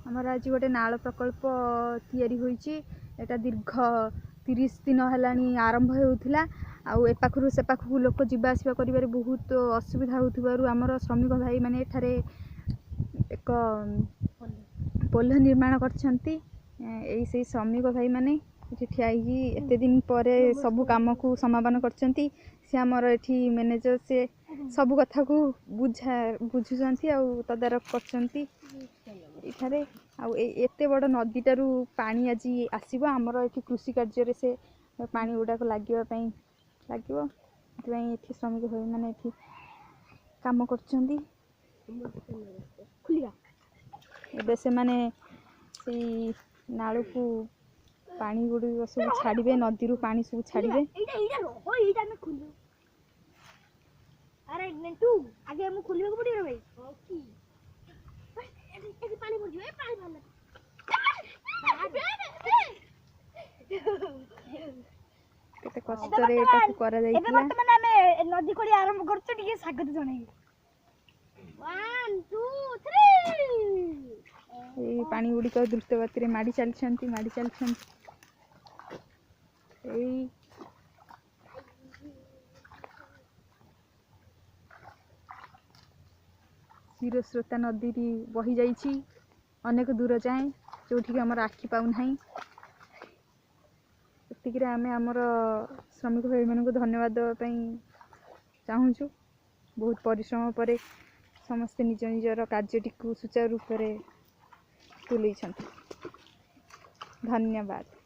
आमर आज गोटे नाल प्रकल्प तैयारी होइछि। एटा दीर्घ 30 दिन हेलानी आरंभ होउथिला। आउ ए पाखरु से पाखु लोक जिबा आसिबा करिबारे बहुत असुविधा होउथिबारु आमर श्रमिक भाई माने एठारे एक पोल निर्माण करछंती। एई से श्रमिक भाई माने एठी ठियाई एते दिन परे सब काम को समापन करछंती। से आमर एठी मैनेजर से सब कथा को बुझुचंती आउ तदारक करछंती। इठारे आउ एते बड़ नदीटारू पानी आज आसीबो आमर एठी कृषि कार्य रे से पानी गुडाक लागिबा पई लागिबो। एथि एठी श्रमिक भाई माने एठी काम करछंती। खुलिया एबे से माने सेई नाळू को पानी गुडी सब छाड़िबे, नदी रू पानी सब छाड़िबे। एटा में खुलियो। अरे नेटू आगे हम खुलियो को पड़ियो भाई। ओके एठी पानी पड़ जियो। ए पानी भरला केते कष्ट रे एटा को करा जाइतिला। एबे वर्तमान हमें नदी खोली आरंभ करछु। टिके स्वागत जणाई 1 2 3। ए पानी गुडी को द्रुत गति रे माडी चलछंती। एई शिरोस्रोता नदी बही जाइछि अनेक दूर जाए, जोठी कि हमर आखि पाउ नाही। एतिकरे आमे हमर श्रमिक भाई मन को धन्यवाद देबा पई चाहूछु। बहुत परिश्रम परे समस्त निज निजर कार्यटी को सुचारू रूप से तुलैछंती। धन्यवाद।